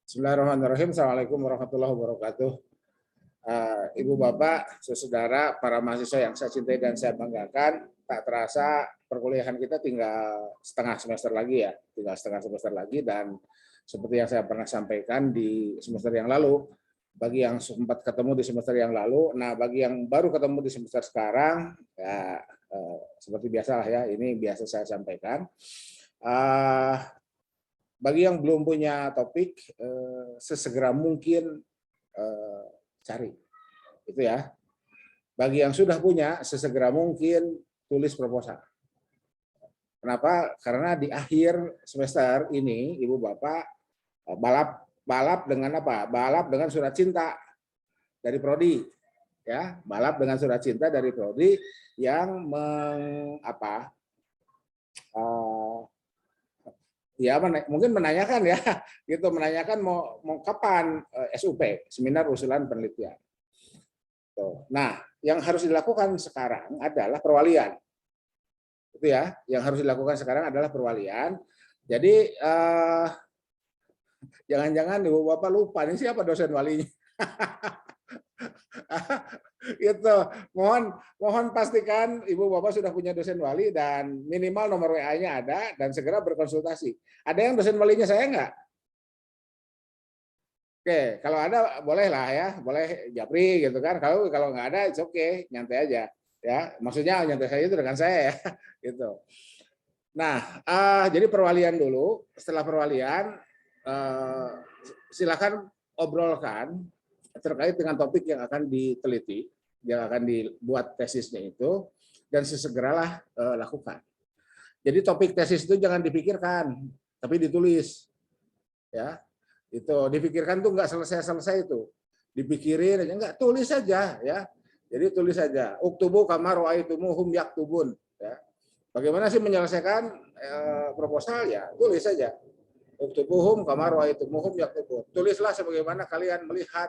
Bismillahirrahmanirrahim. Assalamualaikum warahmatullahi wabarakatuh. Ibu Bapak, saudara, para mahasiswa yang saya cintai dan saya banggakan, tak terasa perkuliahan kita tinggal setengah semester lagi ya, tinggal setengah semester lagi, dan seperti yang saya pernah sampaikan di semester yang lalu, bagi yang sempat ketemu di semester yang lalu, nah bagi yang baru ketemu di semester sekarang, ya seperti biasa lah ya, ini biasa saya sampaikan. Bagi yang belum punya topik, sesegera mungkin cari, itu ya. Bagi yang sudah punya, sesegera mungkin tulis proposal. Kenapa? Karena di akhir semester ini, Ibu Bapak balap dengan apa? Balap dengan surat cinta dari Prodi, ya. Balap dengan surat cinta dari Prodi yang ya mungkin menanyakan ya, gitu, menanyakan mau kapan SUP, seminar usulan penelitian. Nah, yang harus dilakukan sekarang adalah perwalian. Itu ya, yang harus dilakukan sekarang adalah perwalian. Jadi jangan-jangan Ibu Bapak lupa ini siapa dosen walinya. Gitu. Mohon pastikan Ibu Bapak sudah punya dosen wali dan minimal nomor WA-nya ada dan segera berkonsultasi. Ada yang dosen walinya saya enggak? Oke, kalau ada boleh lah ya, boleh japri gitu kan. Kalau nggak ada, it's okay, nyantai aja ya. Maksudnya nyantai saya itu dengan saya ya, gitu. Nah, jadi perwalian dulu. Setelah perwalian, silakan obrolkan terkait dengan topik yang akan diteliti, yang akan dibuat tesisnya itu, dan sesegeralah lakukan. Jadi topik tesis itu jangan dipikirkan, tapi ditulis, ya. Itu dipikirkan tuh nggak selesai itu, dipikirin aja nggak, tulis saja ya. Jadi tulis saja. Uktubu kama ra'aitumuhum yaktubun. Ya. Bagaimana sih menyelesaikan proposal ya? Tulis saja. Uktubuhum kama ra'aitumuhum yaktubun. Tulislah sebagaimana kalian melihat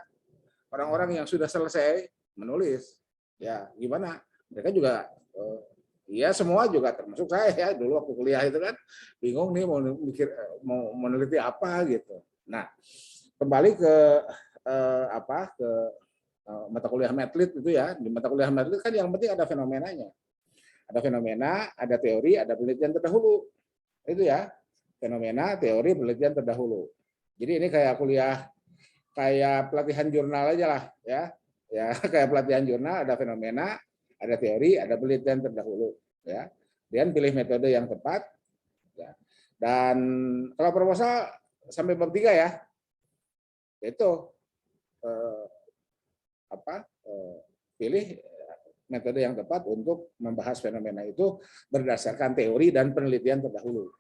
orang-orang yang sudah selesai menulis. Ya, gimana? Mereka juga ya semua juga termasuk saya ya, dulu waktu kuliah itu kan bingung nih mau meneliti apa gitu. Nah, kembali ke mata kuliah Medlit itu ya. Di mata kuliah Medlit kan yang penting ada fenomenanya. Ada fenomena, ada teori, ada penelitian terdahulu. Itu ya. Fenomena, teori, penelitian terdahulu. Jadi ini kayak kuliah, kayak pelatihan jurnal aja lah ya. Ya, kayak pelatihan jurnal, ada fenomena, ada teori, ada penelitian terdahulu ya. Dan pilih metode yang tepat ya. Dan kalau proposal sampai bab 3 ya. Itu pilih metode yang tepat untuk membahas fenomena itu berdasarkan teori dan penelitian terdahulu.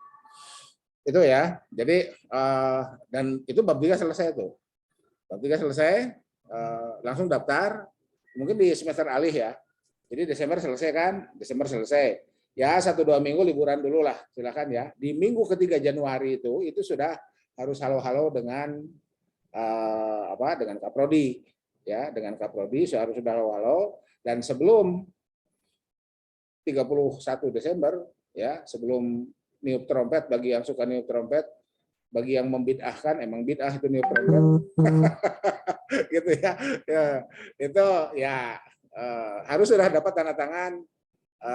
Itu ya. Jadi dan itu bab 3 selesai tuh. Bab 3 selesai, langsung daftar. Mungkin di semester alih ya. Jadi Desember selesai kan? Desember selesai. Ya 1-2 minggu liburan dulu lah, silakan ya. Di minggu ketiga Januari itu sudah harus halo-halo dengan dengan Kaprodi ya, dengan Kaprodi harus sudah halo-halo, dan sebelum 31 Desember ya, sebelum niup trompet, bagi yang suka niup trompet, bagi yang membid'ahkan, emang bid'ah itu niup trompet. Gitu ya. Ya. Itu ya harus sudah dapat tanda tangan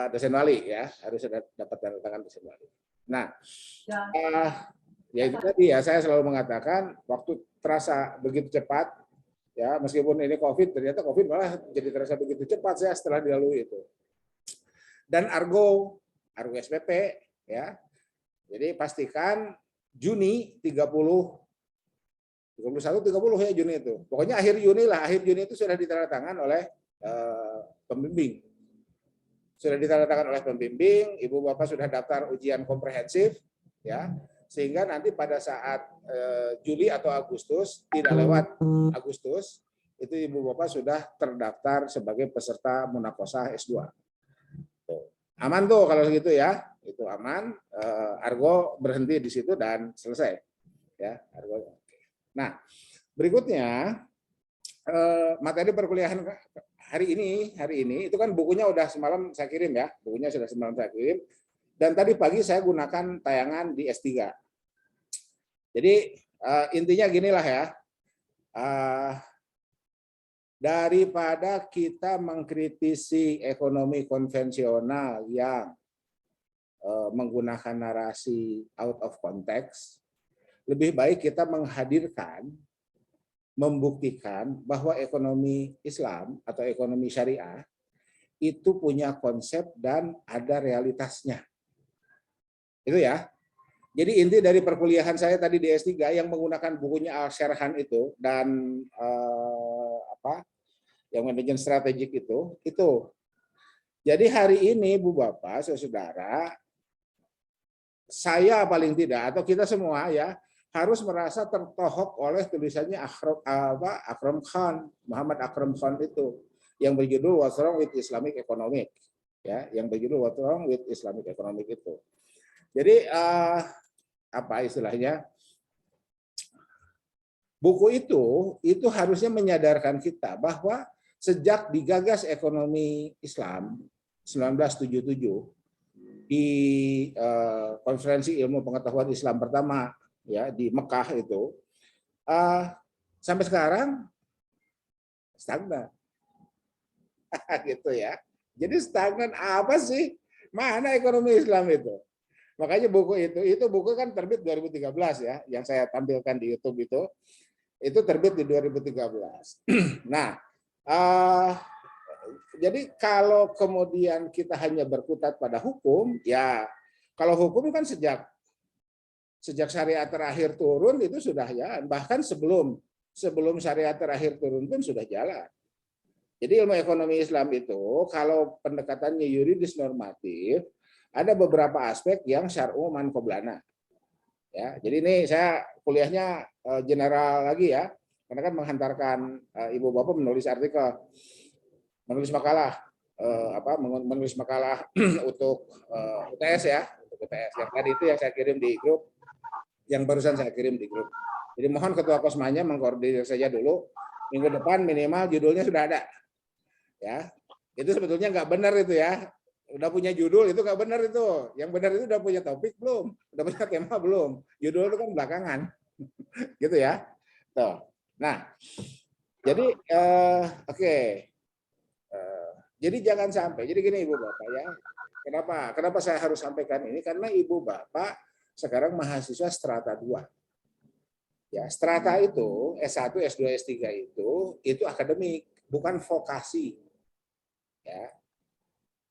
dosen wali ya, harus sudah dapat tanda tangan dosen wali. Nah, ya itu tadi ya, saya selalu mengatakan waktu terasa begitu cepat ya, meskipun ini COVID, ternyata COVID malah jadi terasa begitu cepat saya setelah dilalui itu. Dan Argo SPP ya. Jadi pastikan Juni 31 30 ya Juni itu. Pokoknya akhir Juni lah, akhir Juni itu sudah ditandatangan oleh pembimbing. Sudah ditandatangan oleh pembimbing, Ibu Bapak sudah daftar ujian komprehensif ya. Sehingga nanti pada saat Juli atau Agustus, tidak lewat Agustus, itu Ibu Bapak sudah terdaftar sebagai peserta munakosah S2. Aman tuh kalau segitu ya, itu aman. Argo berhenti di situ dan selesai. Ya, Argo. Nah, berikutnya materi perkuliahan hari ini itu kan bukunya udah semalam saya kirim ya, bukunya sudah semalam saya kirim. Dan tadi pagi saya gunakan tayangan di S3. Jadi Intinya ginilah ya, daripada kita mengkritisi ekonomi konvensional yang menggunakan narasi out of context, lebih baik kita menghadirkan, membuktikan bahwa ekonomi Islam atau ekonomi syariah itu punya konsep dan ada realitasnya. Itu ya. Jadi inti dari perkuliahan saya tadi di S3 yang menggunakan bukunya Al-Sherhan itu dan yang manajemen strategik itu. Jadi hari ini Bu Bapak, Saudara, saya paling tidak atau kita semua ya harus merasa tertohok oleh tulisannya Akram Khan, Muhammad Akram Khan itu yang berjudul What's Wrong with Islamic Economic, ya, yang berjudul What's Wrong with Islamic Economic itu. Jadi apa istilahnya? Buku itu harusnya menyadarkan kita bahwa sejak digagas ekonomi Islam 1977 di konferensi ilmu pengetahuan Islam pertama ya di Mekah itu sampai sekarang stagnan. Gitu ya. Jadi stagnan apa sih? Mana ekonomi Islam itu? Makanya buku itu buku kan terbit 2013 ya, yang saya tampilkan di YouTube itu terbit di 2013. Nah, jadi kalau kemudian kita hanya berkutat pada hukum, ya kalau hukum kan sejak syariat terakhir turun itu sudah ya, bahkan sebelum syariat terakhir turun pun sudah jalan. Jadi ilmu ekonomi Islam itu kalau pendekatannya yuridis normatif, ada beberapa aspek yang syar'u man qoblana. Ya, jadi ini saya kuliahnya general lagi ya, karena kan menghantarkan Ibu Bapak menulis artikel, menulis makalah, menulis makalah untuk UTS ya, untuk UTS. Yang tadi itu yang saya kirim di grup, yang barusan saya kirim di grup. Jadi mohon Ketua Kosmanya mengkoordinir saja dulu, minggu depan minimal judulnya sudah ada. Ya, itu sebetulnya nggak benar itu ya. Udah punya judul itu nggak benar itu. Yang benar itu udah punya topik belum? Udah punya tema belum? Judul itu kan belakangan. Gitu ya. Tuh. Nah, jadi oke. Jadi jangan sampai. Jadi gini Ibu Bapak ya. Kenapa saya harus sampaikan ini? Karena Ibu Bapak sekarang mahasiswa strata 2. Ya, strata itu S1, S2, S3 itu akademik, bukan vokasi. Ya.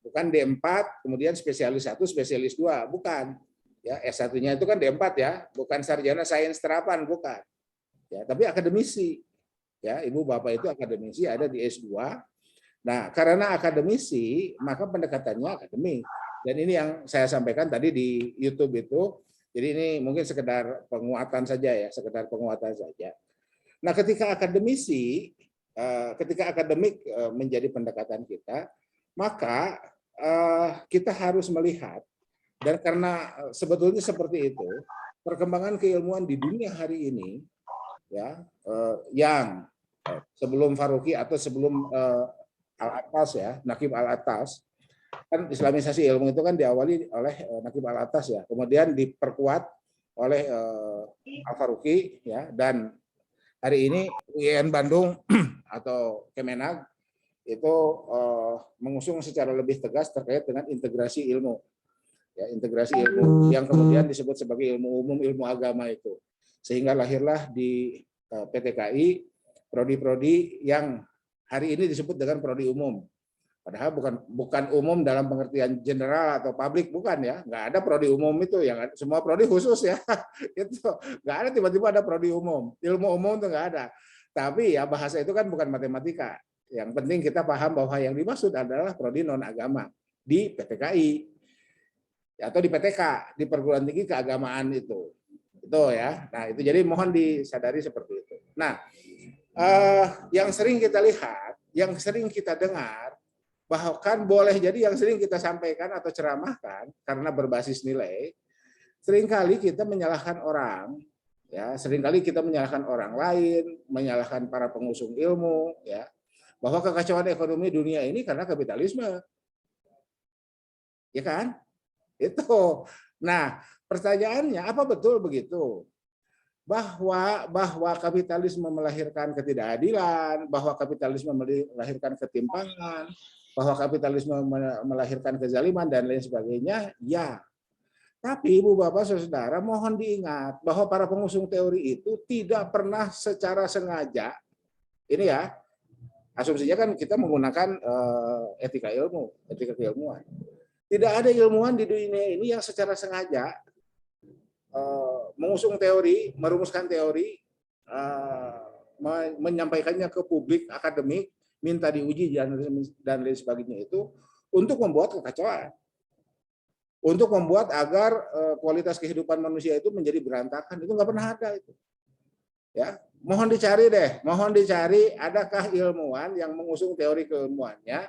Bukan D4, kemudian spesialis 1, spesialis 2, bukan. Ya, S1-nya itu kan D4 ya, bukan sarjana sains terapan, bukan. Ya, tapi akademisi. Ya, Ibu Bapak itu akademisi ada di S2. Nah, karena akademisi, maka pendekatannya akademik. Dan ini yang saya sampaikan tadi di YouTube itu. Jadi ini mungkin sekedar penguatan saja ya, sekedar penguatan saja. Nah, ketika akademisi, ketika akademik menjadi pendekatan kita, maka kita harus melihat, dan karena sebetulnya seperti itu, perkembangan keilmuan di dunia hari ini, ya, yang sebelum Faruqi atau sebelum Al-Attas ya, Naqib Al-Attas, kan Islamisasi ilmu itu kan diawali oleh Naqib Al-Attas ya, kemudian diperkuat oleh Al-Faruqi ya, dan hari ini UIN Bandung atau Kemenag itu mengusung secara lebih tegas terkait dengan integrasi ilmu. Ya, integrasi ilmu yang kemudian disebut sebagai ilmu umum, ilmu agama itu. Sehingga lahirlah di PTKI prodi-prodi yang hari ini disebut dengan prodi umum. Padahal bukan umum dalam pengertian general atau publik, bukan ya. Nggak ada prodi umum itu, yang semua prodi khusus ya. Itu nggak ada tiba-tiba ada prodi umum. Ilmu umum itu nggak ada. Tapi ya bahasa itu kan bukan matematika. Yang penting kita paham bahwa yang dimaksud adalah prodi non agama di PTKI atau di PTK, di perguruan tinggi keagamaan itu ya. Nah itu jadi mohon disadari seperti itu. Nah yang sering kita lihat, yang sering kita dengar, bahkan boleh jadi yang sering kita sampaikan atau ceramahkan karena berbasis nilai, seringkali kita menyalahkan orang. Ya, seringkali kita menyalahkan orang lain, menyalahkan para pengusung ilmu, ya, bahwa kekacauan ekonomi dunia ini karena kapitalisme. Ya kan? Itu. Nah, pertanyaannya apa betul begitu? bahwa kapitalisme melahirkan ketidakadilan, bahwa kapitalisme melahirkan ketimpangan, bahwa kapitalisme melahirkan kezaliman dan lain sebagainya, ya. Tapi Ibu Bapak Saudara mohon diingat bahwa para pengusung teori itu tidak pernah secara sengaja, ini ya, asumsinya kan kita menggunakan etika keilmuan. Tidak ada ilmuwan di dunia ini yang secara sengaja mengusung teori, merumuskan teori, menyampaikannya ke publik akademik, minta diuji dan lain sebagainya itu untuk membuat kekacauan, untuk membuat agar kualitas kehidupan manusia itu menjadi berantakan. Itu nggak pernah ada itu. Ya, mohon dicari deh, mohon dicari adakah ilmuwan yang mengusung teori keilmuannya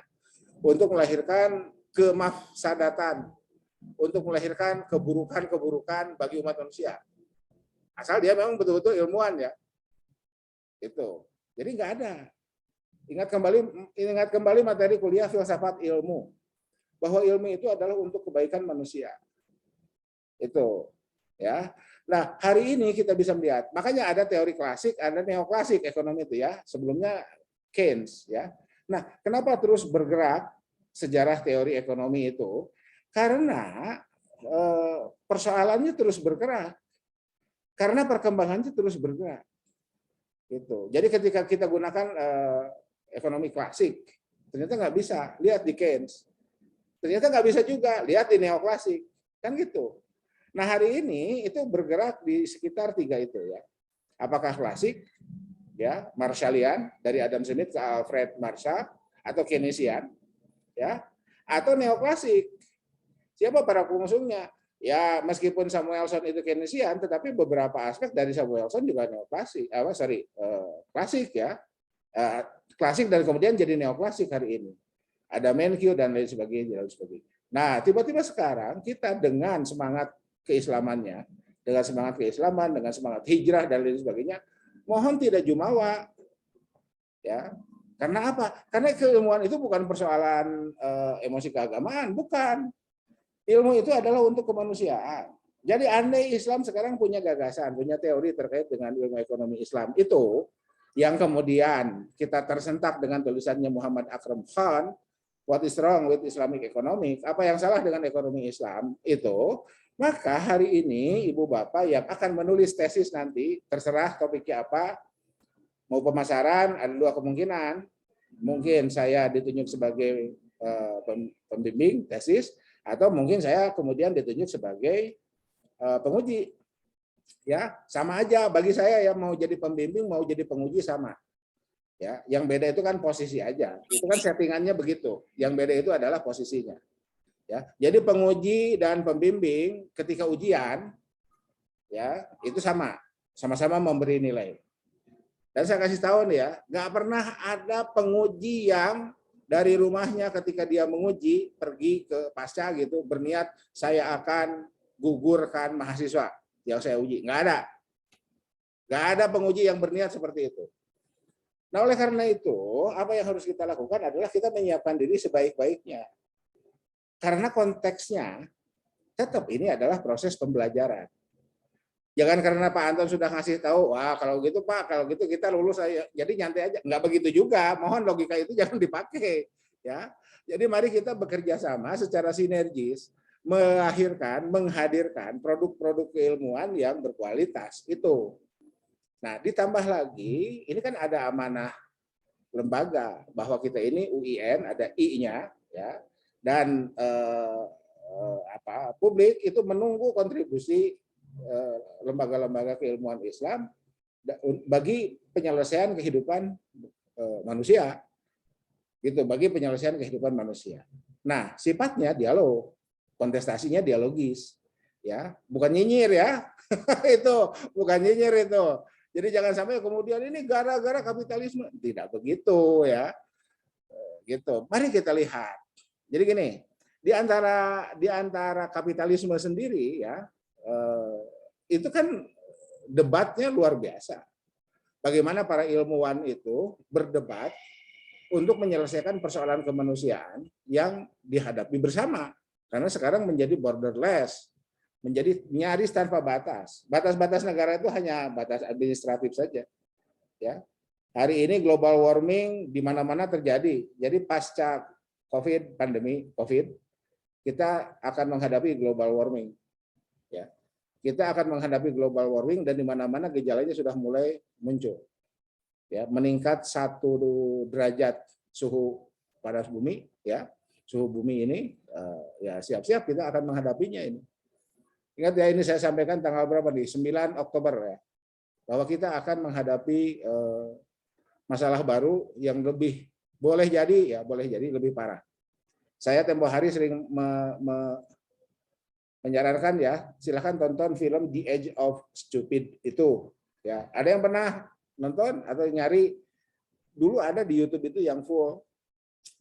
untuk melahirkan kemafsadatan, untuk melahirkan keburukan-keburukan bagi umat manusia. Asal dia memang betul-betul ilmuwan ya. Itu. Jadi nggak ada. Ingat kembali materi kuliah filsafat ilmu. Bahwa ilmu itu adalah untuk kebaikan manusia. Itu. Ya. Nah, hari ini kita bisa melihat, makanya ada teori klasik, ada neoklasik ekonomi itu ya. Sebelumnya Keynes ya. Nah, kenapa terus bergerak sejarah teori ekonomi itu? Karena persoalannya terus bergerak, karena perkembangannya terus bergerak. Gitu. Jadi ketika kita gunakan ekonomi klasik, ternyata nggak bisa, lihat di Keynes. Ternyata nggak bisa juga, lihat di neoklasik, kan gitu. Nah hari ini itu bergerak di sekitar tiga itu ya. Apakah klasik, ya Marshallian dari Adam Smith ke Alfred Marshall, atau Keynesian, ya, atau neoklasik. Siapa para pengusungnya? Ya meskipun Samuelson itu Keynesian, tetapi beberapa aspek dari Samuelson juga neoklasik, klasik ya, klasik dan kemudian jadi neoklasik hari ini. Ada Menkyu dan lain sebagainya. Nah tiba-tiba sekarang kita dengan semangat keislamannya, dengan semangat keislaman, dengan semangat hijrah dan lain sebagainya, mohon tidak jumawa, ya. Karena apa? Karena keilmuan itu bukan persoalan emosi keagamaan, bukan. Ilmu itu adalah untuk kemanusiaan. Jadi andai Islam sekarang punya gagasan, punya teori terkait dengan ilmu ekonomi Islam itu, yang kemudian kita tersentak dengan tulisannya Muhammad Akram Khan, What is wrong with Islamic economics? Apa yang salah dengan ekonomi Islam itu? Maka hari ini Ibu Bapak yang akan menulis tesis nanti, terserah topiknya apa, mau pemasaran, ada dua kemungkinan. Mungkin saya ditunjuk sebagai pembimbing tesis, atau mungkin saya kemudian ditunjuk sebagai penguji. Ya, sama aja bagi saya ya, mau jadi pembimbing, mau jadi penguji sama. Ya, yang beda itu kan posisi aja. Itu kan settingannya begitu. Yang beda itu adalah posisinya. Ya, jadi penguji dan pembimbing ketika ujian ya itu sama-sama memberi nilai. Dan saya kasih tahu nih ya, nggak pernah ada penguji yang dari rumahnya ketika dia menguji pergi ke pasca gitu berniat saya akan gugurkan mahasiswa yang saya uji. Nggak ada penguji yang berniat seperti itu. Nah oleh karena itu apa yang harus kita lakukan adalah kita menyiapkan diri sebaik-baiknya. Karena konteksnya tetap ini adalah proses pembelajaran. Jangan karena Pak Anton sudah ngasih tahu, wah kalau gitu Pak, kalau gitu kita lulus aja. Jadi nyantai aja. Nggak begitu juga. Mohon logika itu jangan dipakai. Ya. Jadi mari kita bekerja sama secara sinergis, menghadirkan produk-produk keilmuan yang berkualitas. Itu. Nah, ditambah lagi, ini kan ada amanah lembaga bahwa kita ini UIN, ada I-nya, ya. Dan publik itu menunggu kontribusi lembaga-lembaga keilmuan Islam bagi penyelesaian kehidupan manusia, gitu, bagi penyelesaian kehidupan manusia. Nah, sifatnya dialog, kontestasinya dialogis, ya, bukan nyinyir ya, itu bukan nyinyir itu. Jadi jangan sampai kemudian ini gara-gara kapitalisme, tidak begitu ya, gitu. Mari kita lihat. Jadi gini, di antara kapitalisme sendiri ya, itu kan debatnya luar biasa. Bagaimana para ilmuwan itu berdebat untuk menyelesaikan persoalan kemanusiaan yang dihadapi bersama. Karena sekarang menjadi borderless. menjadi nyaris tanpa batas. Batas-batas negara itu hanya batas administratif saja. Ya, hari ini global warming di mana-mana terjadi. Jadi pasca pandemi COVID, kita akan menghadapi global warming. Ya, kita akan menghadapi global warming dan di mana-mana gejalanya sudah mulai muncul. Ya, meningkat 1 derajat suhu panas bumi, ya, suhu bumi ini, ya siap-siap kita akan menghadapinya ini. Ingat ya, ini saya sampaikan tanggal berapa nih? 9 Oktober ya. Bahwa kita akan menghadapi masalah baru yang lebih boleh jadi lebih parah. Saya tempo hari sering menyarankan ya, silakan tonton film The Age of Stupid itu. Ya, ada yang pernah nonton atau nyari? Dulu ada di YouTube itu yang full.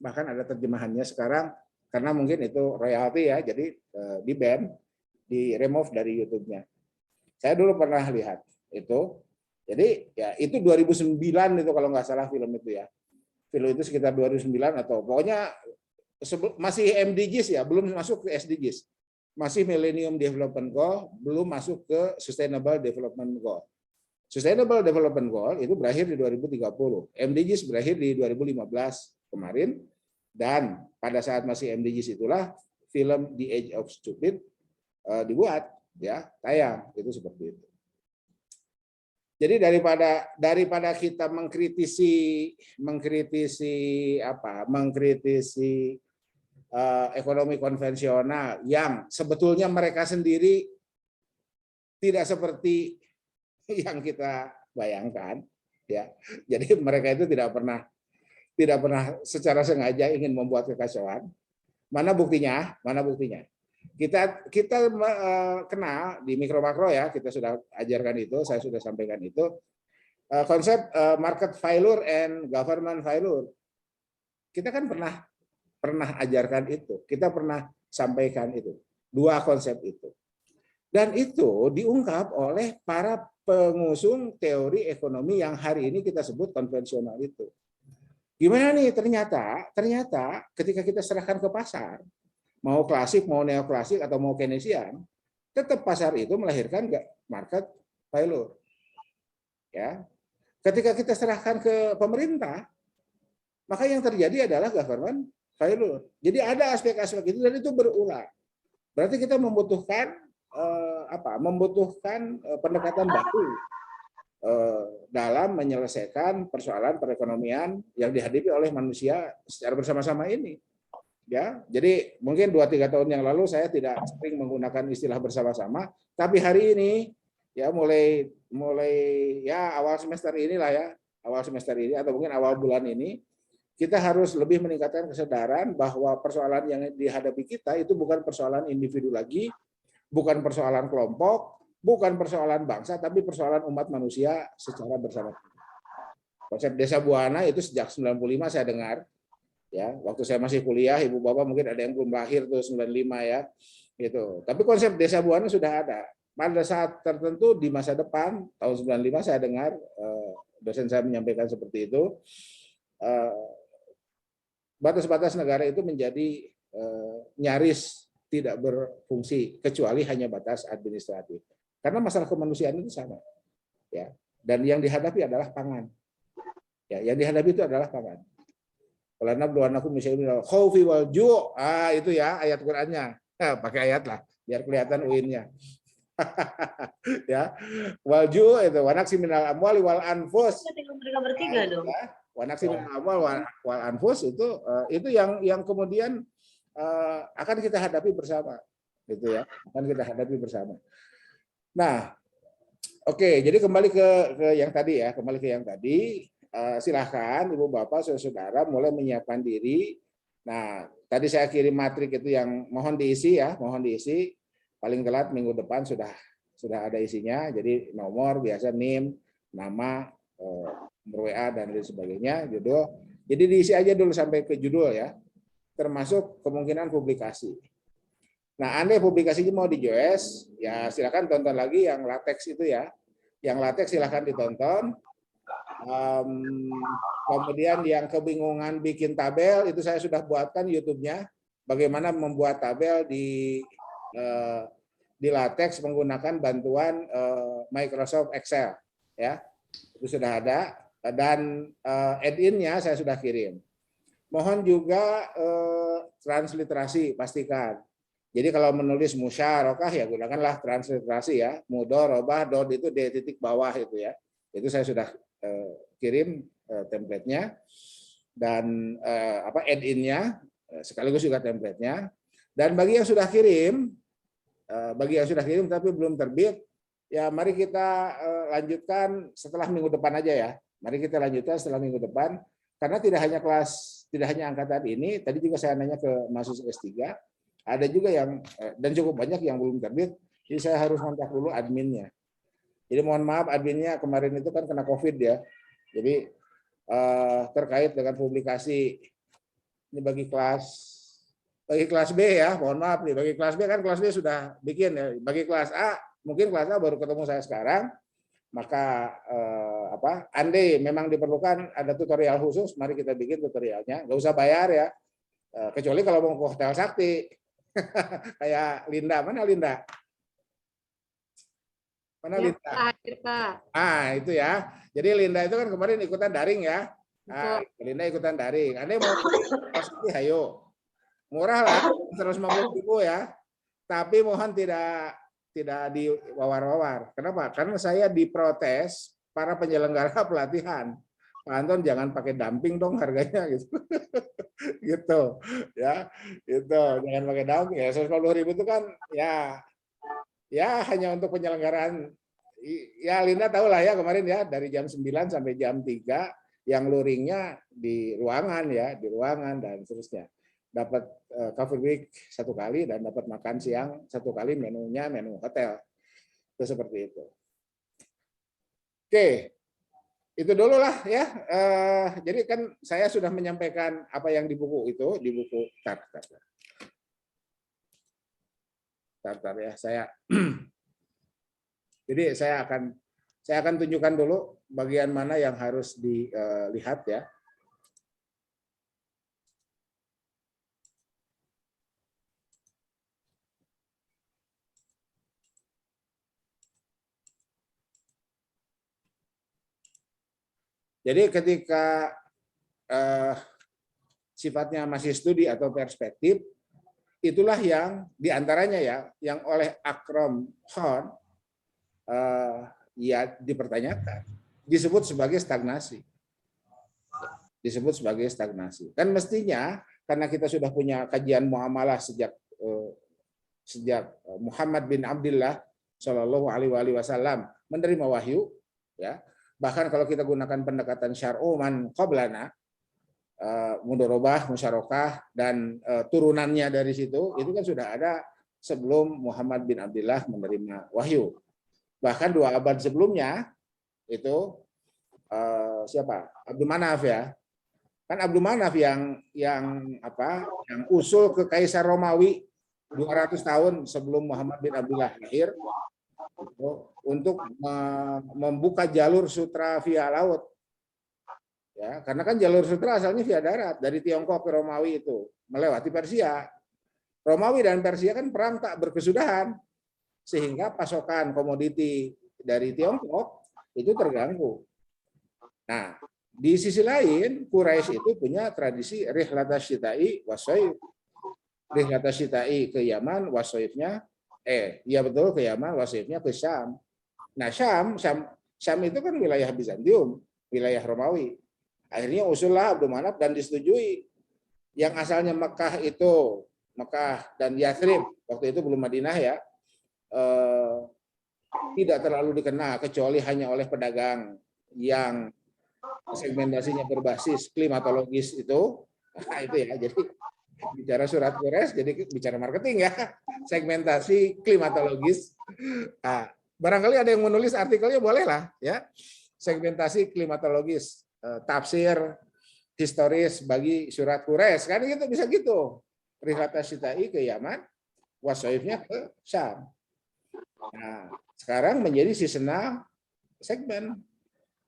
Bahkan ada terjemahannya sekarang karena mungkin itu royalty ya, jadi di-ban, di-remove dari YouTube-nya. Saya dulu pernah lihat itu. Jadi ya itu 2009 itu kalau nggak salah film itu ya. Film itu sekitar 2009 atau pokoknya masih MDGs ya, belum masuk ke SDGs. Masih Millennium Development Goal, belum masuk ke Sustainable Development Goal. Sustainable Development Goal itu berakhir di 2030. MDGs berakhir di 2015 kemarin, dan pada saat masih MDGs itulah film The Age of Stupid dibuat, ya, tayang, itu seperti itu. Jadi daripada kita mengkritisi ekonomi konvensional yang sebetulnya mereka sendiri tidak seperti yang kita bayangkan, ya. Jadi mereka itu tidak pernah secara sengaja ingin membuat kekacauan. Mana buktinya? Kita kenal di mikro makro ya, kita sudah ajarkan itu, saya sudah sampaikan itu, konsep market failure and government failure. Kita kan pernah ajarkan itu, kita pernah sampaikan itu, 2 konsep itu. Dan itu diungkap oleh para pengusung teori ekonomi yang hari ini kita sebut konvensional itu. Gimana nih ternyata ketika kita serahkan ke pasar, mau klasik, mau neoklasik, atau mau Keynesian, tetap pasar itu melahirkan market failure. Ya, ketika kita serahkan ke pemerintah, maka yang terjadi adalah government failure. Jadi ada aspek-aspek itu dan itu berulang. Berarti kita membutuhkan pendekatan baru dalam menyelesaikan persoalan perekonomian yang dihadapi oleh manusia secara bersama-sama ini. Ya, jadi mungkin 2-3 tahun yang lalu saya tidak sering menggunakan istilah bersama-sama, tapi hari ini ya mulai ya awal semester inilah ya, awal semester ini atau mungkin awal bulan ini kita harus lebih meningkatkan kesadaran bahwa persoalan yang dihadapi kita itu bukan persoalan individu lagi, bukan persoalan kelompok, bukan persoalan bangsa, tapi persoalan umat manusia secara bersama. Konsep desa buana itu sejak 95 saya dengar. Ya, waktu saya masih kuliah, ibu bapak mungkin ada yang belum lahir tuh 95 ya, gitu. Tapi konsep desa buana sudah ada. Pada saat tertentu di masa depan tahun 95 saya dengar dosen saya menyampaikan seperti itu, batas-batas negara itu menjadi nyaris tidak berfungsi kecuali hanya batas administratif. Karena masalah kemanusiaan itu sama, ya. Dan yang dihadapi adalah pangan. Ya, yang dihadapi itu adalah pangan. Kalau nabluwanakum misalnya khaufi wal ju', itu ya ayat Qur'annya. Pakai ayat lah biar kelihatan UIN-nya. Ya. Wal ju' itu wanaksi minal amwali wal anfus. Mereka bertiga dong. Wanaksi minal amwal wal anfus itu yang kemudian akan kita hadapi bersama, gitu ya. Akan kita hadapi bersama. Nah, oke, jadi kembali ke yang tadi ya, silahkan Ibu Bapak saudara mulai menyiapkan diri. Nah, tadi saya kirim matrik itu yang mohon diisi ya, paling telat minggu depan sudah ada isinya. Jadi nomor biasa, NIM, nama, nomor WA dan lain sebagainya, judul. Jadi diisi aja dulu sampai ke judul ya, termasuk kemungkinan publikasi. Nah, andai publikasinya mau di JOS, ya silakan tonton lagi yang latex itu ya. Yang latex silakan ditonton. Kemudian yang kebingungan bikin tabel itu saya sudah buatkan YouTube-nya, bagaimana membuat tabel di di LaTeX menggunakan bantuan Microsoft Excel, ya itu sudah ada, dan add-in-nya saya sudah kirim. Mohon juga transliterasi pastikan. Jadi kalau menulis musyarakah ya gunakanlah transliterasi ya, mudorobah dot itu di titik bawah itu ya. Itu saya sudah kirim template-nya dan add-in-nya sekaligus juga template-nya. Dan bagi yang sudah kirim tapi belum terbit, ya mari kita lanjutkan setelah minggu depan aja ya. Mari kita lanjutkan setelah minggu depan karena tidak hanya angkatan ini, tadi juga saya nanya ke mahasiswa S3, ada juga yang dan cukup banyak yang belum terbit, jadi saya harus kontak dulu adminnya. Jadi mohon maaf adminnya kemarin itu kan kena COVID ya. Jadi terkait dengan publikasi ini bagi kelas B ya, mohon maaf nih, bagi kelas B kan kelas B sudah bikin ya, bagi kelas A mungkin kelas A baru ketemu saya sekarang, maka andai memang diperlukan ada tutorial khusus, mari kita bikin tutorialnya, nggak usah bayar ya, kecuali kalau mau ke Hotel Sakti, kayak Linda, mana Linda? Mana ya, Linda? Itu ya, jadi Linda itu kan kemarin ikutan daring ya, Linda ikutan daring, andai mau Hotel Sakti, ayo. Murah lah, 150.000 ya. Tapi mohon tidak diwawar-wawar. Kenapa? Karena saya diprotes para penyelenggara pelatihan. Pak Anton jangan pakai dumping dong harganya gitu. Gitu ya. Itu jangan pakai dumping ya. 150.000 itu kan ya hanya untuk penyelenggaraan. Ya Linda tahu lah ya kemarin ya dari jam 9 sampai jam 3 yang luringnya di ruangan ya, di ruangan dan seterusnya. Dapat coffee break 1 kali dan dapat makan siang 1 kali, menunya menu hotel. Itu seperti itu. Oke, itu dulu lah ya. Jadi kan saya sudah menyampaikan apa yang di buku itu, di buku Tartar ya. Jadi saya akan tunjukkan dulu bagian mana yang harus dilihat ya. Jadi ketika sifatnya masih studi atau perspektif, itulah yang diantaranya ya, yang oleh Akram Khan ya dipertanyakan, disebut sebagai stagnasi. Disebut sebagai stagnasi. Kan mestinya karena kita sudah punya kajian muamalah sejak Muhammad bin Abdullah Shallallahu Alaihi Wasallam menerima wahyu, ya. Bahkan kalau kita gunakan pendekatan syar'u man qablana, mudorobah, musyarakah dan turunannya dari situ, itu kan sudah ada sebelum Muhammad bin Abdullah menerima wahyu. Bahkan 2 abad sebelumnya itu siapa? Abdul Manaf ya. Kan Abdul Manaf yang usul ke Kaisar Romawi 200 tahun sebelum Muhammad bin Abdullah lahir untuk membuka jalur sutra via laut. Ya, karena kan jalur sutra asalnya via darat dari Tiongkok ke Romawi itu melewati Persia. Romawi dan Persia kan perang tak berkesudahan sehingga pasokan komoditi dari Tiongkok itu terganggu. Nah, di sisi lain Quraisy itu punya tradisi rihlatas syita'i wasoif. Rihlatas syita'i ke Yaman, wasoifnya iya betul ke Yaman, wasoifnya ke Syam. Nah, Syam itu kan wilayah Bizantium, wilayah Romawi. Akhirnya usullah Abdul Manaf dan disetujui. Yang asalnya Mekah dan Yathrib, waktu itu belum Madinah ya, tidak terlalu dikenal kecuali hanya oleh pedagang yang segmentasinya berbasis klimatologis itu. Nah, itu ya. Jadi bicara surat Quraisy jadi bicara marketing ya. Segmentasi klimatologis. Nah, barangkali ada yang menulis artikelnya boleh lah ya. Segmentasi klimatologis, tafsir historis bagi surat Quraisy kan gitu, bisa gitu. Rihlatas syita'i ke Yaman, wasoifnya ke Syam. Nah, sekarang menjadi seasonal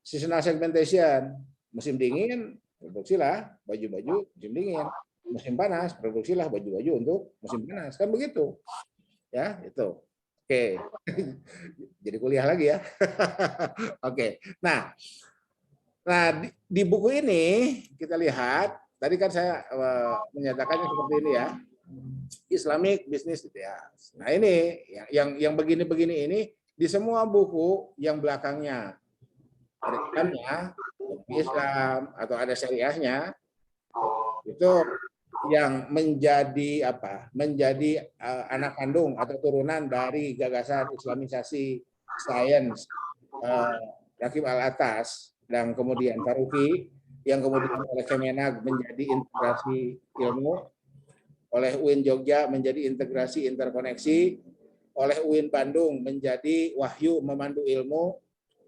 segmentation. Musim dingin produksilah baju-baju musim dingin. Musim panas produksilah baju-baju untuk musim panas. Kan begitu. Ya, itu. Oke. Jadi kuliah lagi ya. Oke. Nah di buku ini kita lihat tadi kan saya menyatakannya seperti ini ya. Islamic business gitu ya. Nah ini yang begini-begini ini di semua buku yang belakangnya ada Islamnya, Islam atau ada syariahnya itu yang menjadi apa? Menjadi anak kandung atau turunan dari gagasan Islamisasi sains Rakib Al-Atas dan kemudian Faruqi yang kemudian oleh Kemenag menjadi integrasi ilmu, oleh UIN Jogja menjadi integrasi interkoneksi, oleh UIN Bandung menjadi Wahyu Memandu Ilmu,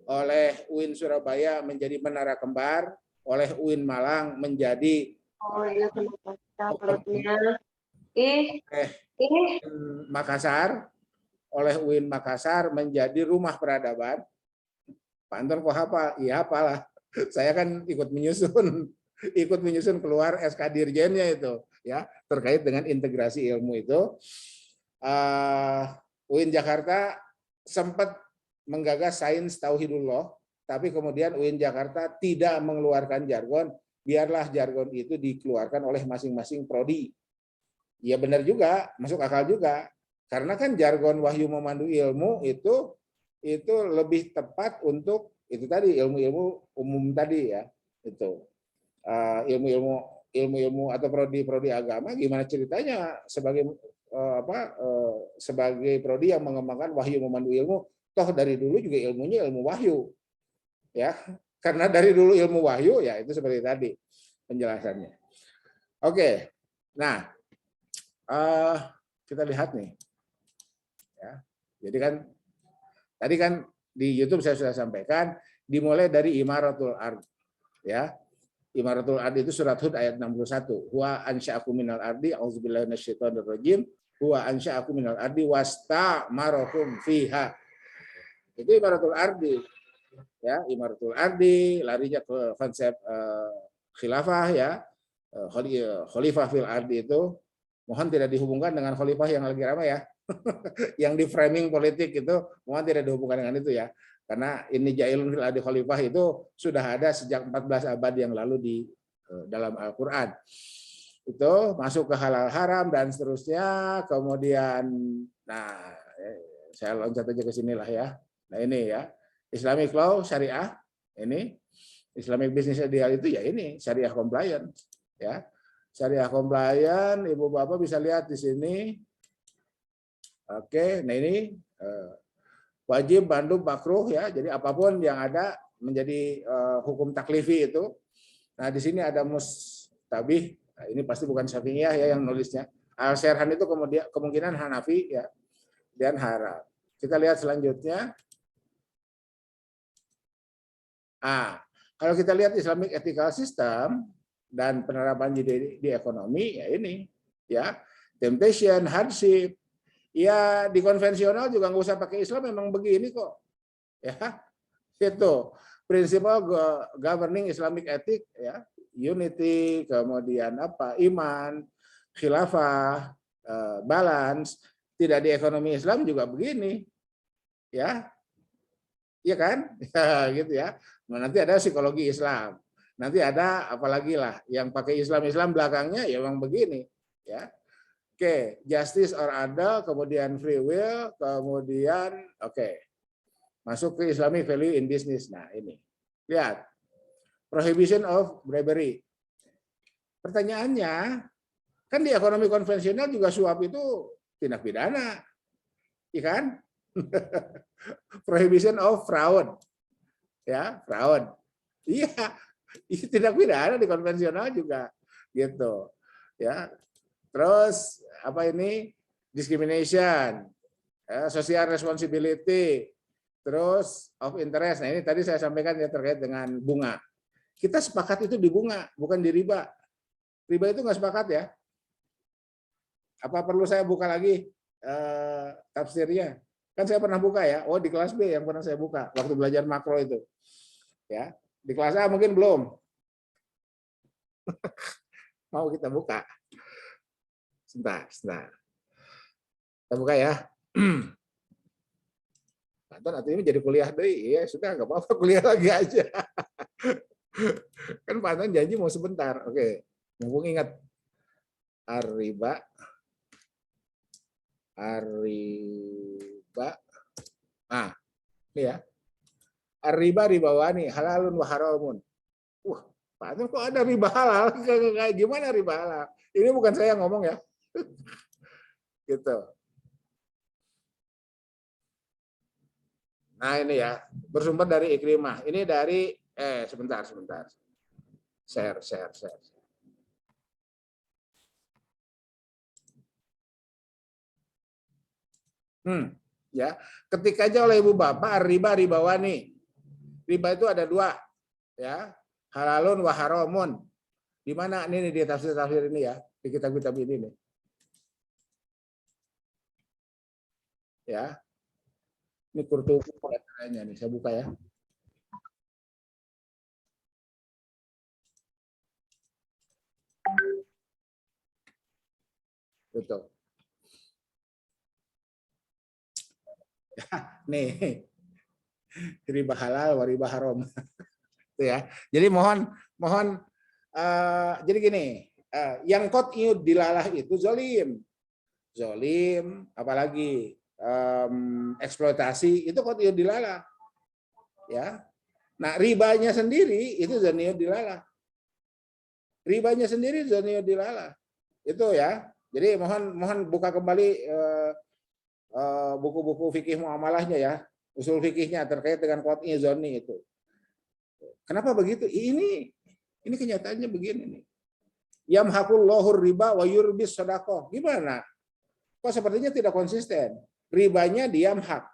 oleh UIN Surabaya menjadi Menara Kembar, oleh UIN Malang menjadi Makassar, oleh UIN Makassar menjadi Rumah Peradaban. Pak Anton kok hafal? Iya apalah. Saya kan ikut menyusun keluar SK Dirjennya itu ya terkait dengan integrasi ilmu itu. UIN Jakarta sempat menggagas sains tauhidullah, tapi kemudian UIN Jakarta tidak mengeluarkan jargon, biarlah jargon itu dikeluarkan oleh masing-masing prodi. Ya benar juga, masuk akal juga. Karena kan jargon Wahyu Memandu Ilmu itu lebih tepat untuk itu tadi ilmu-ilmu umum tadi ya. Itu ilmu-ilmu atau prodi-prodi agama gimana ceritanya sebagai sebagai prodi yang mengembangkan Wahyu Memandu Ilmu, toh dari dulu juga ilmunya ilmu wahyu. Ya, karena dari dulu ilmu wahyu ya itu seperti tadi penjelasannya. Oke. Nah, kita lihat nih. Ya. Jadi kan tadi kan di YouTube saya sudah sampaikan dimulai dari Imaratul Ard ya. Imaratul Ard itu surat Hud ayat 61. Wa ansya'akum minal ardi auzubillahi minasyaitonirrajim. Wa ansya'akum minal ardi wasta'marakum fiha. Itu Imaratul Ardi. Ya, Imaratul Ardi larinya ke konsep khilafah ya. Khalifah fil ardi itu mohon tidak dihubungkan dengan khalifah yang lagi ramai ya. Yang di framing politik itu mohon tidak dihubungkan dengan itu ya. Karena ini jailun fil ardi khalifah itu sudah ada sejak 14 abad yang lalu di dalam Al-Qur'an. Itu masuk ke halal haram dan seterusnya. Kemudian nah saya loncat aja ke sinilah ya. Nah ini ya. Islamic law syariah ini Islamic business ideal itu ya ini syariah compliant ya. Syariah compliant, Ibu Bapak bisa lihat di sini. Oke, nah ini wajib, mandub, makruh ya. Jadi apapun yang ada menjadi hukum taklifi itu. Nah, di sini ada mustabih. Nah, ini pasti bukan Syafi'iyah ya yang nulisnya. Al-Serhan itu kemudian kemungkinan Hanafi ya dan haram. Kita lihat selanjutnya. Kalau kita lihat Islamic ethical system dan penerapan di ekonomi ya ini ya temptation, hardship. Ya di konvensional juga nggak usah pakai Islam memang begini kok. Ya. Itu prinsipal governing Islamic ethic ya, unity, kemudian apa? Iman, khilafah, balance. Tidak di ekonomi Islam juga begini. Ya. Iya kan? Ya, gitu ya. Nanti ada psikologi Islam. Nanti ada apalagi lah yang pakai Islam belakangnya ya memang begini, ya. Oke, justice or adil, kemudian free will, kemudian masuk ke Islamic value in business. Nah, ini. Lihat. Prohibition of bribery. Pertanyaannya, kan di ekonomi konvensional juga suap itu tindak pidana. Iya kan? Prohibition of fraud. Ya, fraud. Iya, tindak pidana di konvensional juga gitu. Ya. Terus apa ini? Discrimination, social responsibility, terus of interest. Nah, ini tadi saya sampaikan ya terkait dengan bunga. Kita sepakat itu di bunga, bukan di riba. Riba itu nggak sepakat ya. Apa perlu saya buka lagi tafsirnya? Kan saya pernah buka ya. Oh, di kelas B yang pernah saya buka waktu belajar makro itu. Ya, di kelas A mungkin belum. Mau kita buka. Sebentar. Kita buka ya. Anton atau ini jadi kuliah deh, ya sudah nggak apa-apa kuliah lagi aja. Kan Pak Anton janji mau sebentar. Oke, mumpung ingat Arriba, nah ini ya, Arriba ribawani halalun wa haramun. Pak Anton kok ada riba halal? Kayak gimana riba halal? Ini bukan saya yang ngomong ya. Gitu. Nah ini ya, bersumber dari Ikrimah. Ini dari, sebentar. Share. Ya, ketik aja oleh ibu bapak ribawani. Riba itu ada dua, ya, halalun wa haramun. Di mana ini di tafsir ini ya, di kitab-kitab ini nih. Ya, ini Qurtubi nih, saya buka ya. Betul. Nih, riba halal, riba haram. Itu ya. Jadi mohon jadi gini, yang qat'iyud dilalah itu zolim, apalagi eksploitasi itu qat'iyud dilalah. Ya. Nah, ribanya sendiri itu zaniyud dilalah. Ribanya sendiri zaniyud dilalah. Itu ya. Jadi mohon buka kembali buku-buku fikih muamalahnya ya, usul fikihnya terkait dengan qat'i zonni itu. Kenapa begitu? Ini kenyataannya begini nih. Yamhaqullahu riba wa yurbis shadaqah. Gimana? Kok sepertinya tidak konsisten. Ribanya diyamhaq,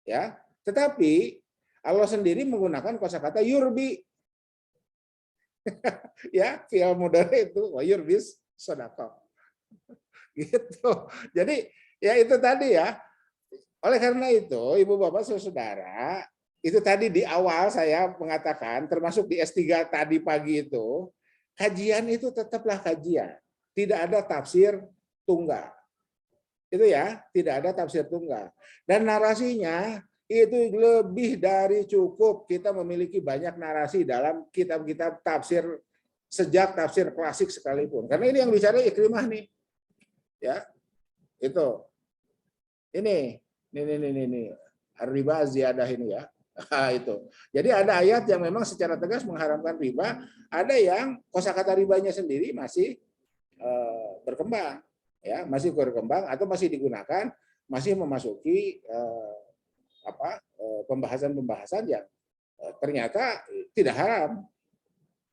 ya. Tetapi Allah sendiri menggunakan kosakata yurbi. Ya, fi'il mudhari itu wa yurbis shadaqah. Gitu. Jadi ya itu tadi ya. Oleh karena itu, Ibu Bapak Saudara, itu tadi di awal saya mengatakan, termasuk di S3 tadi pagi itu, kajian itu tetaplah kajian. Tidak ada tafsir tunggal. Itu ya, tidak ada tafsir tunggal. Dan narasinya itu lebih dari cukup. Kita memiliki banyak narasi dalam kitab-kitab tafsir, sejak tafsir klasik sekalipun. Karena ini yang bicara Ikrimah nih. Ya, itu. Ini riba ziyadah ini ya. Itu. Jadi ada ayat yang memang secara tegas mengharamkan riba, ada yang kosakata ribanya sendiri masih berkembang, ya, masih berkembang atau masih digunakan, masih memasuki pembahasan-pembahasan yang ternyata tidak haram.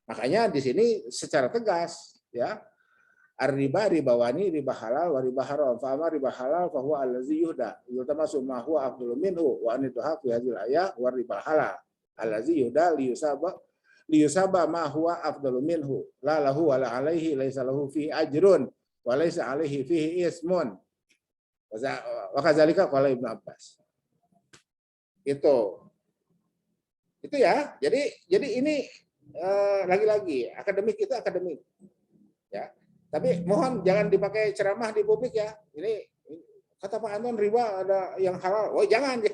Makanya di sini secara tegas, ya, ar-riba ribawani, riba halal wa riba haram. Fa amma riba halal fa huwa allazi yuhda yutamasu ma huwa afdalu minhu wa anituha fi hadhil ayah wa riba halal allazi yuhda liyusaba ma huwa afdalu minhu la lahu wa la alaihi laisa lahu fihi ajrun wa laisa alaihi fihi ismun. Wa kadzalika qala Ibnu Abbas. Itu ya. Jadi ini lagi-lagi akademik itu akademik. Ya. Tapi mohon jangan dipakai ceramah di publik ya. Ini kata Pak Anton riba ada yang halal. Oh jangan.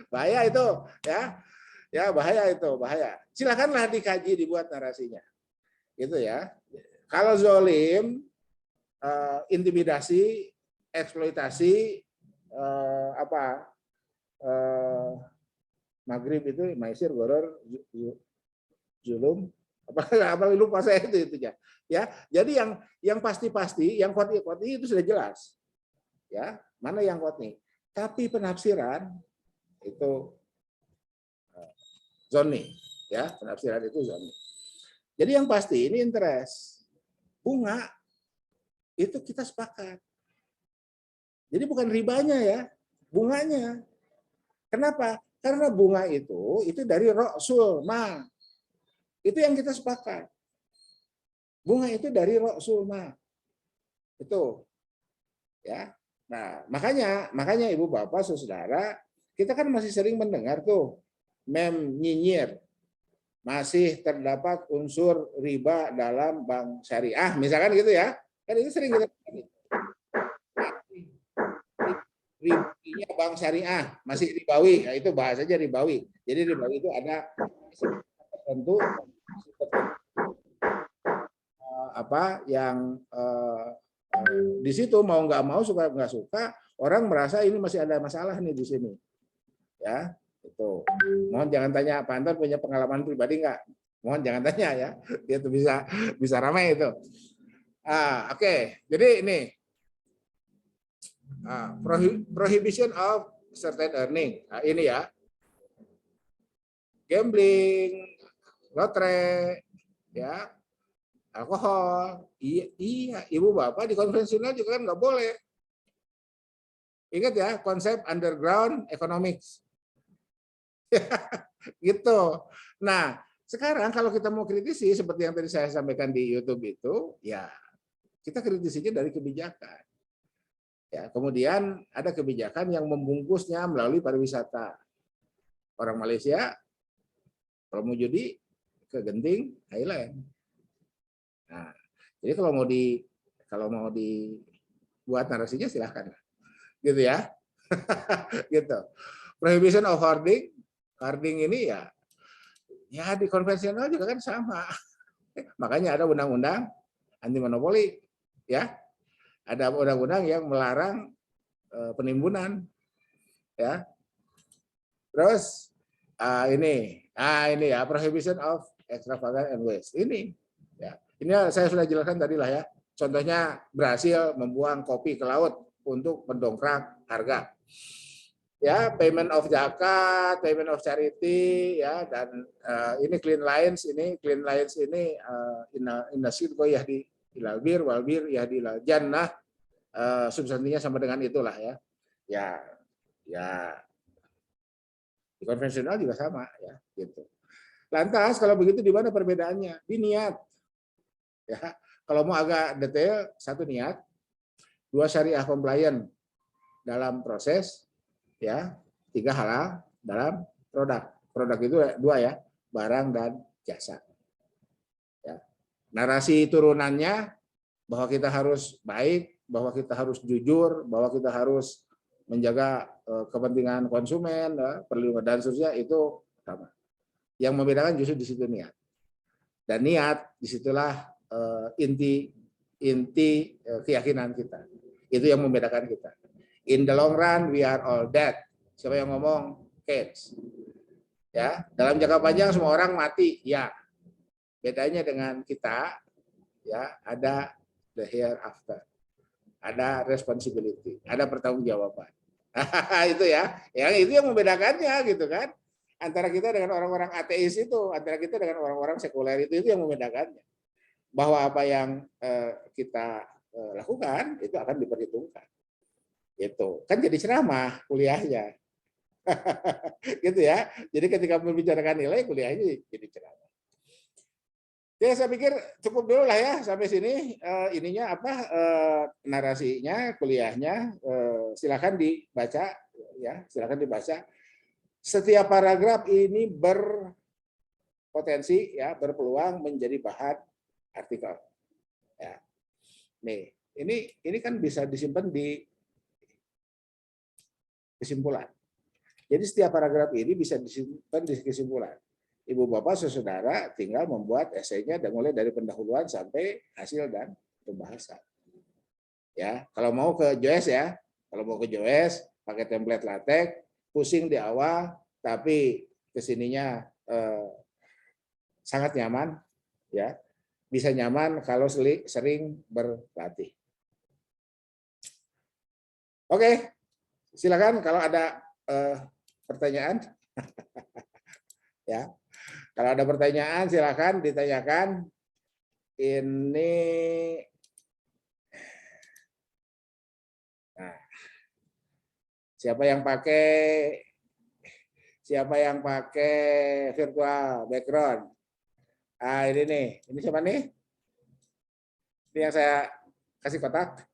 Bahaya itu ya. Ya bahaya itu, bahaya. Silakanlah dikaji, dibuat narasinya. Gitu ya. Kalau zolim, intimidasi, eksploitasi, maghrib itu maisir, goror, zulum, apa lupa saya itu ya. Ya, jadi yang pasti yang qat'i itu sudah jelas. Ya, mana yang qat'i. Tapi penafsiran itu zonni, ya, penafsiran itu zonni. Jadi yang pasti ini interest. Bunga itu kita sepakat. Jadi bukan ribanya ya, bunganya. Kenapa? Karena bunga itu dari ra'sul ma. Itu yang kita sepakat. Bunga itu dari ra'sul ma. Itu. Ya. Nah, makanya Ibu Bapak Saudara, kita kan masih sering mendengar tuh mem nyinyir. Masih terdapat unsur riba dalam bank syariah, misalkan gitu ya. Kan itu sering kita Ini bank syariah masih ribawi, ya itu bahasanya ribawi. Jadi ribawi itu ada tertentu apa yang di situ mau nggak mau, suka nggak suka, orang merasa ini masih ada masalah nih di sini, ya itu. Mohon jangan tanya Pak Anton punya pengalaman pribadi nggak? Mohon jangan tanya ya, itu bisa ramai itu. Oke. Jadi ini prohibition of certain earning. Nah, ini ya, gambling, lotre, ya, alkohol. Iya, ibu bapak di konvensional juga kan nggak boleh. Ingat ya konsep underground economics. Gitu. Nah, sekarang kalau kita mau kritisi seperti yang tadi saya sampaikan di YouTube itu, ya kita kritisinya dari kebijakan. Ya, kemudian ada kebijakan yang membungkusnya melalui pariwisata. Orang Malaysia kalau mau judi ke Genting, Thailand. Nah, jadi kalau mau dibuat narasinya silahkan, gitu ya, gitu. Prohibition of hoarding, hoarding ini ya di konvensional juga kan sama. Makanya ada undang-undang anti monopoli, ya, ada undang-undang yang melarang penimbunan, ya. Terus ini ya prohibition of extravagant and waste ini, ya. Ini saya sudah jelaskan tadi lah ya. Contohnya berhasil membuang kopi ke laut untuk mendongkrak harga. Ya, payment of zakat, payment of charity, ya, dan ini clean lines ini innasidqo yahdi ilal bir wal bir yahdi ilal jannah, substansinya sama dengan itulah ya. Ya di konvensional juga sama ya gitu. Lantas kalau begitu di mana perbedaannya? Di niat. Ya, kalau mau agak detail, satu niat, dua syariah compliant dalam proses, ya, tiga halal dalam produk. Produk itu dua ya, barang dan jasa. Ya. Narasi turunannya bahwa kita harus baik, bahwa kita harus jujur, bahwa kita harus menjaga kepentingan konsumen, perlindungan dan seterusnya itu sama. Yang membedakan justru di situ niat. Dan niat disitulah inti keyakinan kita. Itu yang membedakan kita. In the long run we are all dead. Siapa yang ngomong? Keynes. Ya, dalam jangka panjang semua orang mati. Ya. Bedanya dengan kita, ya, ada the hereafter. Ada responsibility, ada pertanggungjawaban. Itu ya. Yang itu yang membedakannya gitu kan. Antara kita dengan orang-orang ateis itu, antara kita dengan orang-orang sekuler itu yang membedakannya. Bahwa apa yang kita lakukan itu akan diperhitungkan. Gitu. Kan jadi ceramah kuliahnya. Gitu ya. Jadi ketika membicarakan nilai kuliahnya jadi ceramah. Ya saya pikir cukup dulu lah ya sampai sini ininya apa narasinya kuliahnya silakan dibaca ya, silakan dibaca. Setiap paragraf ini berpotensi ya, berpeluang menjadi bahan artikel. Ya. Nih, ini kan bisa disimpan di kesimpulan. Jadi setiap paragraf ini bisa disimpan di kesimpulan. Ibu bapak saudara tinggal membuat esainya dan mulai dari pendahuluan sampai hasil dan pembahasan. Ya, kalau mau ke JOS ya, kalau mau ke JOS pakai template LaTeX, pusing di awal, tapi kesininya sangat nyaman, ya, bisa nyaman kalau sering berlatih. Oke, silakan kalau ada pertanyaan. Ya. Kalau ada pertanyaan silakan ditanyakan. Ini nah, siapa yang pakai virtual background? Ini nih. Ini siapa nih? Ini yang saya kasih kotak.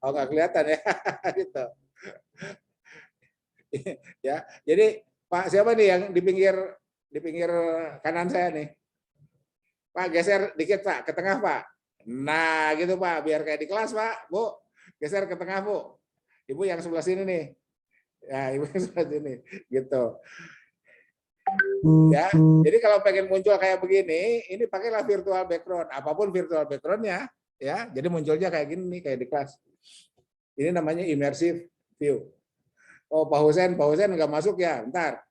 Oh, nggak kelihatan ya. Gitu. Ya, jadi Pak siapa nih yang di pinggir kanan saya nih? Pak geser dikit Pak, ke tengah Pak. Nah gitu Pak, biar kayak di kelas Pak, Bu. Geser ke tengah Bu. Ibu yang sebelah sini nih. Ya, ibu yang sebelah sini. Gitu. Ya, jadi kalau pengen muncul kayak begini, ini pakailah virtual background, apapun virtual backgroundnya, ya. Jadi munculnya kayak gini nih, kayak di kelas. Ini namanya immersive view. Oh, Pak Husen nggak masuk ya, ntar.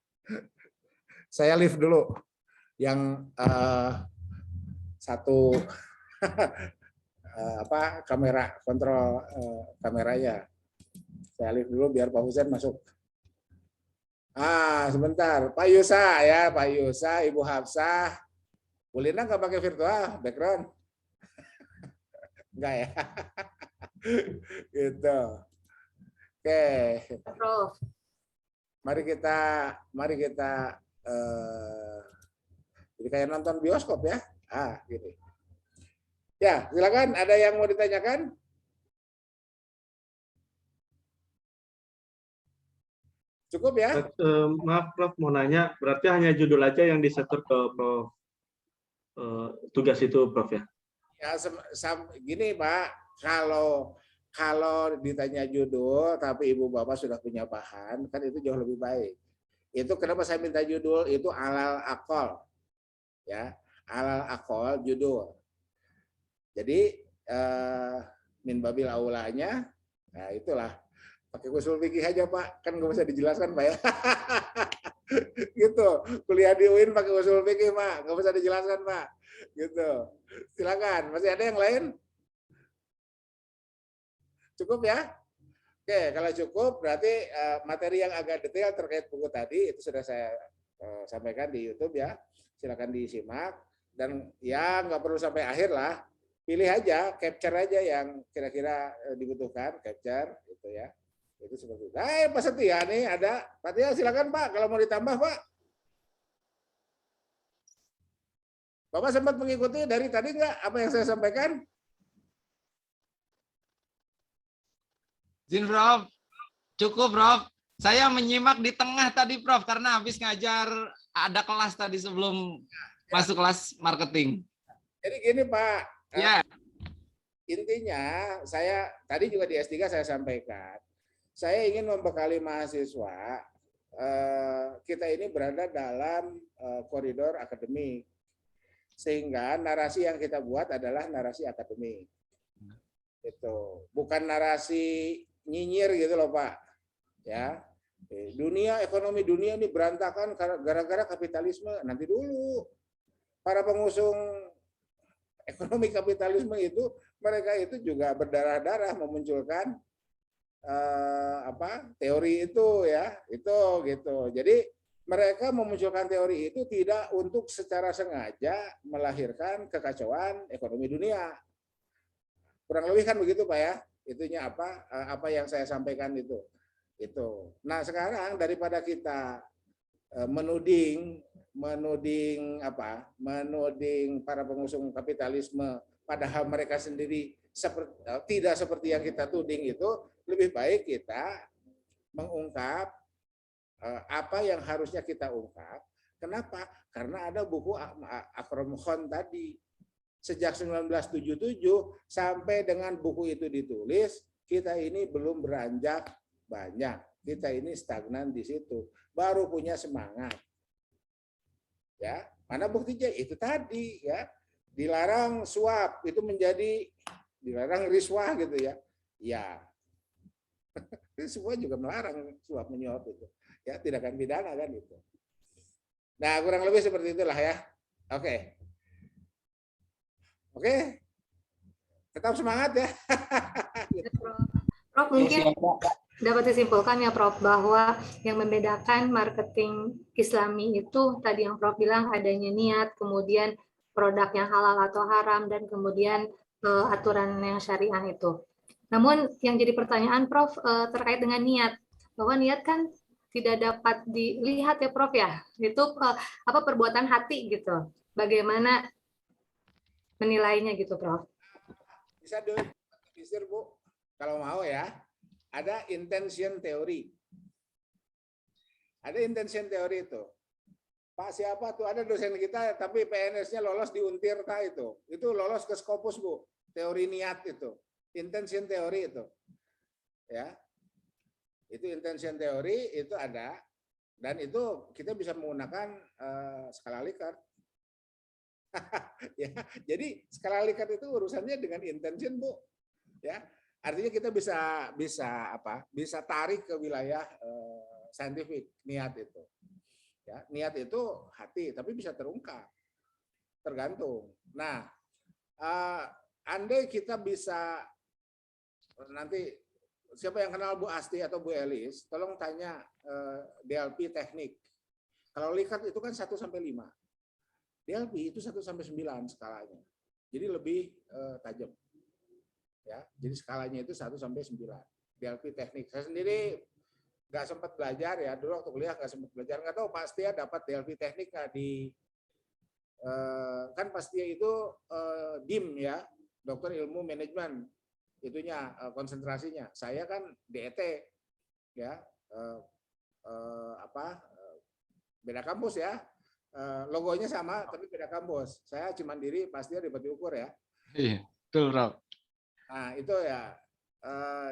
Saya live dulu. Yang satu kamera kontrol kameranya. Saya live dulu biar Pak Husen masuk. Sebentar, Pak Yusa ya, Pak Yusa, Ibu Hafsah. Bu Lina nggak pakai virtual background? Enggak ya? Gitu. Oke. Prof. Mari kita jadi kayak nonton bioskop ya. Gini. Ya, silakan. Ada yang mau ditanyakan? Cukup ya? Maaf Prof, mau nanya, berarti hanya judul aja yang disetor ke Prof tugas itu Prof ya? Ya, gini Pak, kalau ditanya judul, tapi Ibu Bapak sudah punya bahan, kan itu jauh lebih baik. Itu kenapa saya minta judul, itu alal akol. Ya, alal akol judul. Jadi, min babil aulanya, nah itulah. Pakai usul fikih aja Pak, kan nggak usah dijelaskan Pak ya. Gitu, kuliah di UIN pakai usul fikih Pak, nggak usah dijelaskan Pak. Gitu, silakan. Masih ada yang lain? Cukup ya? Oke, kalau cukup berarti materi yang agak detail terkait buku tadi itu sudah saya sampaikan di YouTube ya. Silakan disimak dan ya nggak perlu sampai akhir lah. Pilih aja, capture aja yang kira-kira dibutuhkan, capture gitu ya. Itu seperti itu. Pak Setia nih ada. Pak Setia silakan Pak kalau mau ditambah Pak. Bapak sempat mengikuti dari tadi nggak apa yang saya sampaikan? Izin Prof, cukup Prof. Saya menyimak di tengah tadi Prof karena habis ngajar ada kelas tadi sebelum masuk kelas marketing. Jadi gini Pak. Ya. Intinya saya tadi juga di S3 saya sampaikan. Saya ingin membekali mahasiswa kita ini berada dalam koridor akademik. Sehingga narasi yang kita buat adalah narasi akademik. Itu bukan narasi nyinyir gitu loh Pak. Ya. Dunia ekonomi dunia ini berantakan gara-gara kapitalisme. Nanti dulu. Para pengusung ekonomi kapitalisme itu mereka itu juga berdarah-darah memunculkan teori itu ya. Itu gitu. Jadi mereka memunculkan teori itu tidak untuk secara sengaja melahirkan kekacauan ekonomi dunia. Kurang lebih kan begitu Pak ya. Itunya apa yang saya sampaikan itu. Nah, sekarang daripada kita menuding para pengusung kapitalisme padahal mereka sendiri tidak seperti yang kita tuding itu, lebih baik kita mengungkap apa yang harusnya kita ungkap. Kenapa? Karena ada buku Akram Khan tadi. Sejak 1977 sampai dengan buku itu ditulis, kita ini belum beranjak banyak. Kita ini stagnan di situ. Baru punya semangat. Ya, mana buktinya? Itu tadi ya. Dilarang suap, itu menjadi dilarang riswah gitu ya. Ya. Itu semua juga melarang suap menyuap itu. Ya, tindakan pidana kan itu. Nah, kurang lebih seperti itulah ya. Oke. Tetap semangat ya. Prof, mungkin dapat disimpulkan ya Prof bahwa yang membedakan marketing Islami itu tadi yang Prof bilang adanya niat, kemudian produk yang halal atau haram, dan kemudian aturan yang syariah itu. Namun yang jadi pertanyaan Prof terkait dengan niat, bahwa niat kan tidak dapat dilihat ya Prof ya, itu perbuatan hati gitu. Bagaimana menilainya gitu Prof? Bisa divisir Bu, kalau mau ya. Ada intention teori. Ada intention teori itu. Pak siapa tuh, ada dosen kita tapi PNS-nya lolos di Untirta itu. Itu lolos ke Scopus Bu, teori niat itu. Intention teori itu. Ya. Itu intention teori itu ada, dan itu kita bisa menggunakan skala Likert. Ya, jadi skala Likert itu urusannya dengan intention, Bu. Ya, artinya kita bisa tarik ke wilayah saintifik niat itu. Ya, niat itu hati, tapi bisa terungkap, tergantung. Nah, andai kita bisa nanti, siapa yang kenal Bu Asti atau Bu Elis, tolong tanya DLP teknik. Kalau Likert itu kan 1 sampai 5. DLP itu 1 sampai 9 skalanya. Jadi lebih tajam. Ya, jadi skalanya itu 1 sampai 9. DLP teknik. Saya sendiri nggak sempat belajar ya, dulu waktu kuliah nggak sempat belajar. Nggak tahu Pak Astia dapat DLP teknik nggak di kan Pastia itu DIM ya, Dokter Ilmu Manajemen. Itunya konsentrasinya. Saya kan DET ya, beda kampus ya, logonya sama tapi beda kampus. Saya Cimandiri, pasti di Batu Ukur ya. Iya, betul, Prof. Nah itu ya,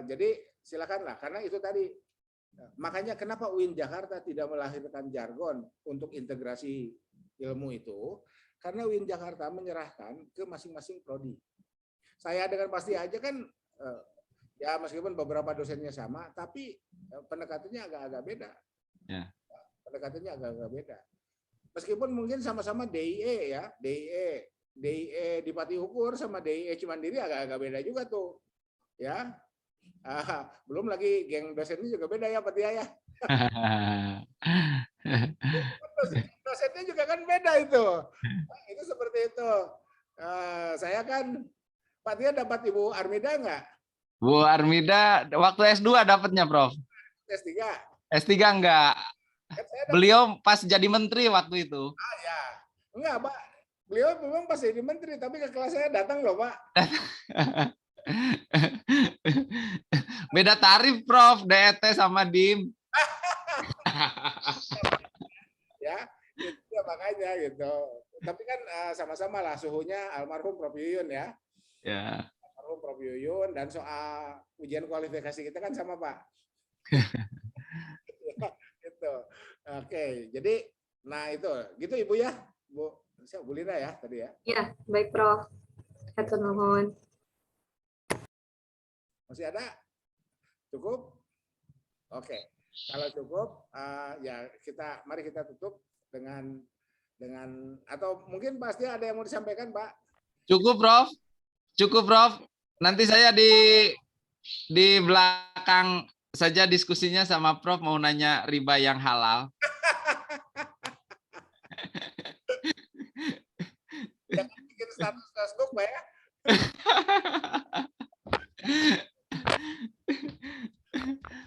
jadi silakanlah, karena itu tadi, makanya kenapa UIN Jakarta tidak melahirkan jargon untuk integrasi ilmu itu, karena UIN Jakarta menyerahkan ke masing-masing prodi. Saya dengan pasti aja kan, ya meskipun beberapa dosennya sama, tapi pendekatannya agak-agak beda. Ya. Pendekatannya agak-agak beda. Meskipun mungkin sama-sama DIE ya, DIE di Pati Ukur sama DIE Cimandiri agak-agak beda juga tuh. Ya. Belum lagi geng dosennya juga beda ya, Pak Tia ya. Dosennya juga kan beda itu. Itu seperti itu. Saya kan, Pak Tia dapat Ibu Armida enggak? Bu Armida waktu S2 dapatnya, Prof. S3. S3 enggak. Beliau pas jadi menteri waktu itu. Ya. Enggak, Pak. Beliau memang pas jadi menteri, tapi ke kelas saya datang loh, Pak. Beda tarif, Prof. DET sama DIM. Ya, itu ya makanya gitu. Tapi kan sama-sama lah suhunya almarhum Prof Yuyun ya. Ya. Almarhum Prof Yuyun, dan soal ujian kualifikasi kita kan sama, Pak. Gitu. Oke, jadi nah itu gitu Ibu ya, Bu Lina ya tadi ya. Ya, baik Prof. Hatur nuhun. Masih ada? Cukup? Oke. Kalau cukup, ya mari kita tutup dengan atau mungkin pasti ada yang mau disampaikan, Pak. Cukup, Prof. Cukup, Prof. Nanti saya di belakang saja diskusinya sama Prof, mau nanya riba yang halal. Jangan bikin status Facebook, Pak ya.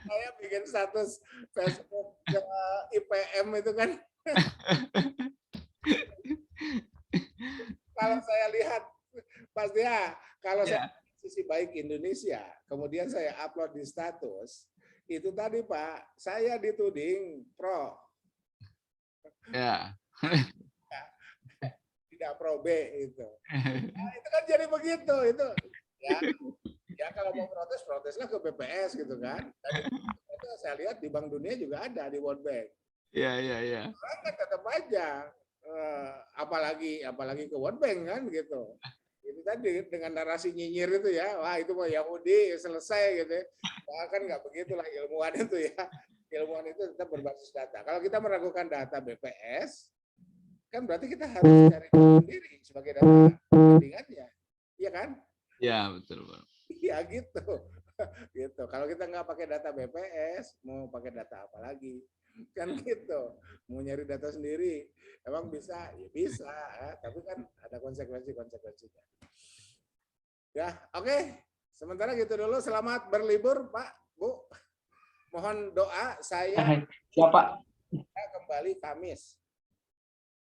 Saya bikin status Facebook ke IPM itu kan. Kalau saya lihat, pasti ya, kalau saya sisi baik Indonesia, kemudian saya upload di status, itu tadi Pak, saya dituding pro. Ya. Tidak pro B itu. Nah, itu kan jadi begitu itu. Ya kalau mau protes, proteslah ke BPS gitu kan. Dan itu saya lihat di Bank Dunia juga ada, di World Bank. Iya. Orang kan tetap aja, apalagi ke World Bank kan gitu. Itu tadi dengan narasi nyinyir itu ya, wah itu mau Yahudi selesai gitu. Wah, kan nggak begitulah ilmuwan itu ya. Ilmuwan itu tetap berbasis data. Kalau kita meragukan data BPS, kan berarti kita harus cari sendiri sebagai data bandingannya, iya kan? Iya betul, Pak. Iya gitu, gitu. Kalau kita nggak pakai data BPS, mau pakai data apa lagi? Kan gitu. Mau nyari data sendiri, emang bisa? Ya bisa, tapi kan ada konsekuensinya. Ya, oke. Sementara gitu dulu. Selamat berlibur, Pak, Bu. Mohon doa. Saya kembali Kamis.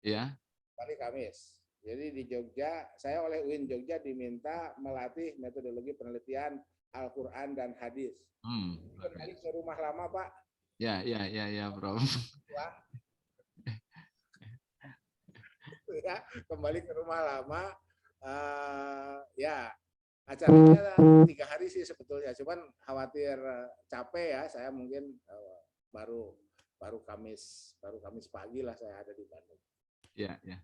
Ya. Kembali Kamis. Jadi di Jogja, saya oleh UIN Jogja diminta melatih metodologi penelitian Al-Quran dan hadis. Kembali ke rumah lama, Pak. Ya, Prof. Ya, kembali ke rumah lama. Ya, Acaranya 3 hari sih sebetulnya, cuman khawatir capek ya. Saya mungkin baru Kamis pagi lah saya ada di Bandung. Ya, ya.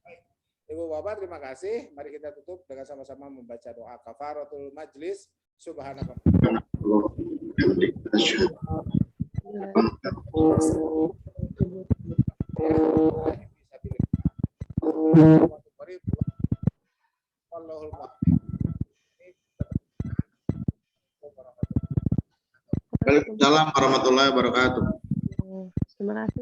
Ibu Bapak terima kasih. Mari kita tutup dengan sama-sama membaca doa kafaratul majlis. Subhanallah. Waalaikumsalam warahmatullahi wabarakatuh. Terima kasih.